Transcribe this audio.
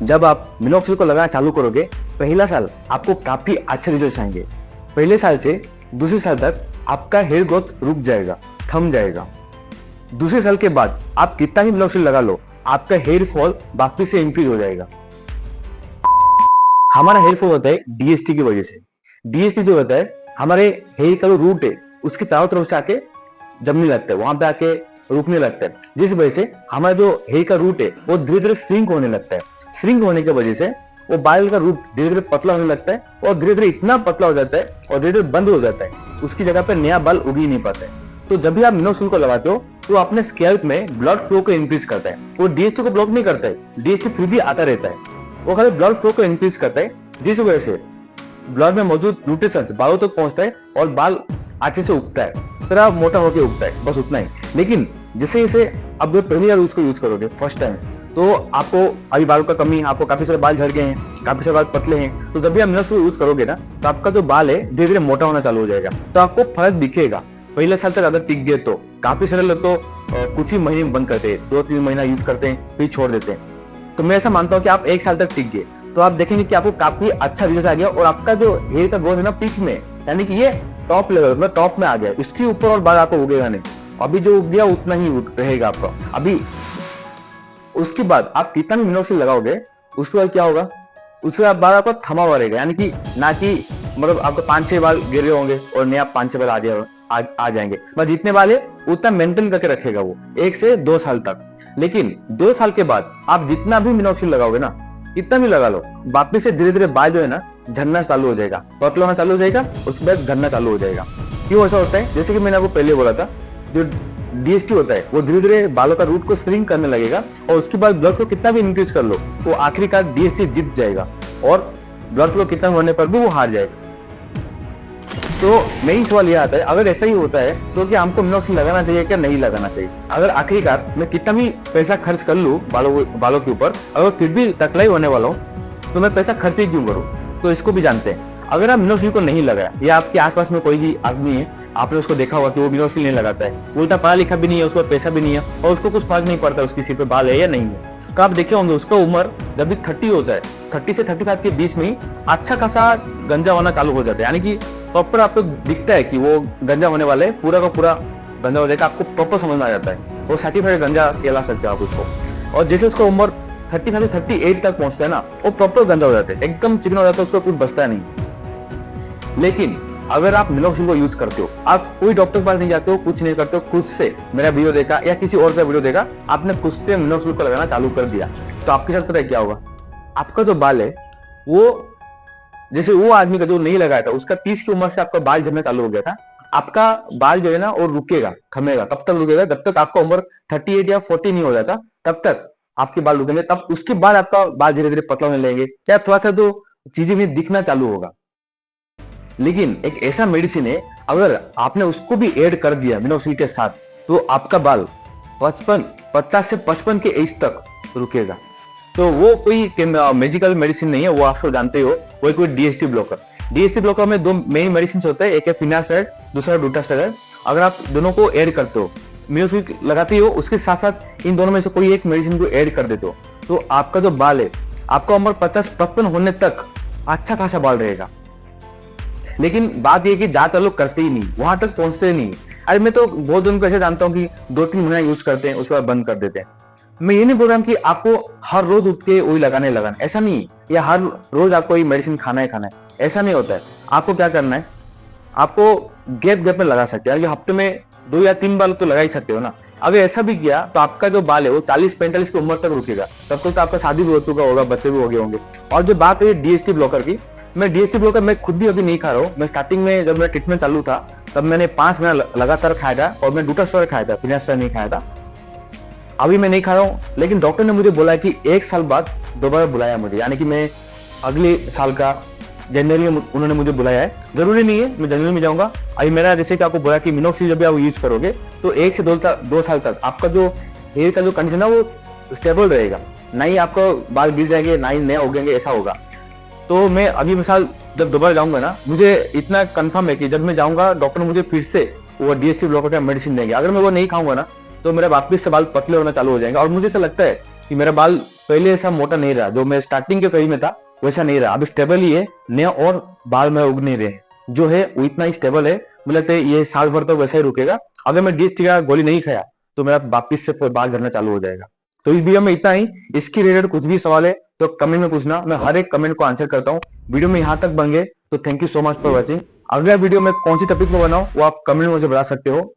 जब आप मिनोक्सिल को लगाना चालू करोगे, पहला साल आपको काफी अच्छे रिजल्ट आएंगे। पहले साल से दूसरे साल तक आपका हेयर ग्रोथ रुक जाएगा, थम जाएगा। दूसरे साल के बाद आप कितना ही मिनोक्सिल लगा लो, आपका हेयर फॉल वापिस से इंक्रीज हो जाएगा। हमारा हेयर फॉल होता है डीएसटी की वजह से। डीएसटी जो होता है, हमारे हेयर का जो रूट है उसके चारों तरफ से आके जमने लगता है, वहां पे आके रुकने लगता है, जिस वजह से हमारा जो हेयर का रूट है वो धीरे धीरे श्रिंक होने लगता है। श्रिंक होने की वजह से वो बाल का रूट धीरे धीरे पतला होने लगता है और धीरे धीरे इतना पतला हो जाता है और धीरे धीरे बंद हो जाता है, उसकी जगह पे नया बाल उग ही नहीं पाता है। तो जब भी आप मिनोक्सिल को लगाते हो तो अपने स्कैल्प में ब्लड फ्लो को इंक्रीज करता है। वो डीएसटी को ब्लॉक नहीं करता है, डीएसटी फिर भी आता रहता है, वो खाली ब्लड फ्लो को इंक्रीज करता है, जिस वजह से ब्लड में मौजूद न्यूट्रिशंस बालों तक पहुंचता है और बाल अच्छे से उगता है, तरह मोटा होकर उगता है, बस उतना ही। लेकिन जैसे जैसे अब पहली बार उसको यूज करोगे फर्स्ट टाइम, तो आपको अभी बालों का कमी, आपको काफी सारे बाल झड़ गए हैं, काफी सारे बाल पतले हैं, तो जब भी आप मिनोक्सिल यूज करोगे ना, तो आपका जो बाल है धीरे धीरे मोटा होना चालू हो जाएगा। तो आपको फर्क दिखेगा। पहले साल तक अगर टिक गए तो काफी सारे लोग तो कुछ ही महीने में बंद करते हैं, 2-3 महीना यूज करते हैं फिर छोड़ देते हैं। तो मैं ऐसा मानता हूँ कि आप 1 साल तक टिक गए तो आप देखेंगे कि आपको काफी अच्छा रिजल्ट आ गया और आपका जो हेयर का ग्रोथ है ना पीक में, यानी कि ये टॉप लेवल में, टॉप में आ गया। इसके ऊपर और बाल आपको उगेगा नहीं, अभी जो उग गया उतना ही रहेगा आपका। अभी उसके बाद आप कितना भी मिनोक्सिल लगाओगे, उसके बाद क्या होगा, उसके बाद बाल आपका थमा हुआ रहेगा, यानी कि ना कि मतलब आपको 5-6 बाल गिरे होंगे और नया 5-6 बाल आ जाएंगे, बस जितने बाल है उतना मेंटेन करके रखेगा वो 1 से 2 साल तक। लेकिन 2 साल के बाद आप जितना भी मिनोक्सिल लगाओगे ना, इतना भी लगा लो, वापिस से धीरे धीरे बाल जो है ना झड़ना चालू हो जाएगा, पतला होना चालू हो जाएगा, उसके बाद झड़ना चालू हो जाएगा। क्यों ऐसा होता है? जैसे कि मैंने आपको पहले बोला था, जो डीएसटी होता है वो धीरे धीरे बालों का रूट को श्रिंक करने लगेगा और उसके बाद ब्लड फ्लो कितना भी इंक्रीज कर लो, वो आखिरकार डीएसटी जीत जाएगा और ब्लड फ्लो कितना होने पर भी वो हार जाएगा। तो मेन सवाल यह आता है, अगर ऐसा ही होता है तो क्या हमको मिनोक्सिल लगाना चाहिए क्या नहीं लगाना चाहिए? अगर आखिरकार मैं कितना भी पैसा खर्च कर लूँ बालों के ऊपर, अगर फिर भी टकला ही होने वाला हूँ तो मैं पैसा खर्च ही क्यों करूँ? तो इसको भी जानते हैं। अगर आप मिनोक्सिल को नहीं लगाया या आपके आसपास में कोई भी आदमी है, आपने उसको देखा होगा कि वो मिनोक्सिल नहीं लगाता है, उल्टा पढ़ा लिखा भी नहीं है, उसको पैसा भी नहीं है और उसको कुछ फर्क नहीं पड़ता उसकी सिर पे बाल है या नहीं है, तो आप देखे होंगे उसका उम्र जब भी 30 हो जाए, 30 से 35 के बीच में ही अच्छा खासा गंजा होना चालू हो जाता है। यानी कि प्रॉपर आपको दिखता है कि वो गंजा होने वाले, पूरा का पूरा गंजा हो जाएगा, आपको प्रॉपर समझ में आ जाता है, वो सर्टिफाइड गंजा कहला सकते हो आप उसको। और जैसे उसका उम्र 35 से 38 तक पहुंचता है ना, वो प्रॉपर गंजा हो जाता है, एकदम चिकना हो जाता है, उसको कुछ बचता नहीं। लेकिन अगर आप मिनोक्सिल को यूज करते हो, आप कोई डॉक्टर के पास नहीं जाते हो, कुछ नहीं करते हो, खुद से मेरा वीडियो देखा या किसी और का वीडियो देखा, आपने खुद से मिनोक्सिल को लगाना चालू कर दिया, तो आपके साथ पता है क्या होगा? आपका जो बाल है वो, जैसे वो आदमी का जो नहीं लगाया था, उसका 30 की उम्र से आपका बाल झड़ना चालू हो गया था, आपका बाल जो है ना वो रुकेगा, थमेगा। कब तक रुकेगा? जब तक आपका उम्र 38 या 40 नहीं हो जाता, तब तक आपके बाल रुकेंगे। तब उसके बाद आपका बाल धीरे धीरे पतला होने लगेंगे, क्या थोड़ा सा तो चीजें भी दिखना चालू होगा। लेकिन एक ऐसा मेडिसिन है, अगर आपने उसको भी ऐड कर दिया मिनोक्सिल के साथ, तो आपका बाल 50 से 55 के एज तक रुकेगा। तो वो कोई मेडिकल मेडिसिन नहीं है, वो आप सब जानते हो, वो कोई डीएसटी ब्लॉकर। डीएसटी ब्लॉकर में 2 मेन मेडिसिन होते हैं, एक है फिनास्टेराइड, दूसरा डूटास्टेराइड। अगर आप दोनों को ऐड करते हो, मिनोक्सिल लगाते हो, उसके साथ साथ इन दोनों में से कोई एक मेडिसिन को ऐड कर देते हो, तो आपका जो बाल है, आपका उम्र 50-55 होने तक अच्छा खासा बाल रहेगा। लेकिन बात यह कि ज्यादातर लोग करते ही नहीं, वहां तक पहुंचते ही नहीं। अरे मैं तो बहुत जन को ऐसे जानता हूँ कि 2-3 महीना यूज करते हैं, उसके बाद बंद कर देते हैं। मैं ये नहीं बोल रहा हूँ कि आपको हर रोज उठ के वही लगाना, ऐसा नहीं, या हर रोज आपको ये मेडिसिन खाना है, ऐसा नहीं होता है। आपको क्या करना है, आपको गैप में लगा सकते हैं, हफ्ते में 2 या 3 बार तो लगा ही सकते हो ना। अगर ऐसा भी किया तो आपका जो बाल है वो 40-45 की उम्र तक रुकेगा, तब तक तो आपका शादी भी हो चुका होगा, बच्चे भी हो गए होंगे। और जो बात है डीएसटी ब्लॉकर की, मैं डीएसटी ब्लॉकर मैं खुद भी अभी नहीं खा रहा हूँ। मैं स्टार्टिंग में जब मेरा ट्रीटमेंट चालू था, तब मैंने 5 महीना लगातार खाया था और मैं डूटास्टेरॉइड खाया था, फिनास्टेराइड नहीं खाया था। अभी मैं नहीं खा रहा हूँ, लेकिन डॉक्टर ने मुझे बोला कि 1 साल बाद दोबारा बुलाया मुझे, यानी कि मैं अगले साल का जनवरी में उन्होंने मुझे बुलाया है। जरूरी नहीं है मैं जनवरी में जाऊंगा। अभी मेरा जैसे कि आपको बोला कि मिनोक्सिल जब भी आप यूज करोगे तो 1 से 2 साल तक आपका जो हेयर का जो कंडीशन है वो स्टेबल रहेगा, ना ही आपको बाल गिर जाएंगे, ना ही नया उगेंगे, ऐसा होगा। तो मैं अभी मिसाल जब दोबारा जाऊंगा ना, मुझे इतना कंफर्म है कि जब मैं जाऊंगा डॉक्टर मुझे फिर से वो डीएसटी ब्लॉकर का मेडिसिन देंगे। अगर मैं वो नहीं खाऊंगा ना, तो मेरा वापिस से बाल पतले होना चालू हो जाएंगे। और मुझे ऐसा लगता है कि मेरा बाल पहले ऐसा मोटा नहीं रहा, जो मैं स्टार्टिंग के कहीं में था वैसा नहीं रहा, अभी स्टेबल ही है, नया और बाल में उग नहीं रहे, जो है वो इतना ही स्टेबल है। मुझे लगता है ये साल भर तो वैसा ही रुकेगा। अगर मैं डीएसटी का गोली नहीं खाया तो मेरा वापिस से बाल झड़ना चालू हो जाएगा। तो इस वीडियो में इतना ही। इसकी रिलेटेड कुछ भी सवाल है तो कमेंट में पूछना, मैं हर एक कमेंट को आंसर करता हूँ। वीडियो में यहाँ तक बन गए तो thank you so much for watching. अगला वीडियो में कौन सी टॉपिक पर बनाऊं वो आप कमेंट में मुझे बता सकते हो।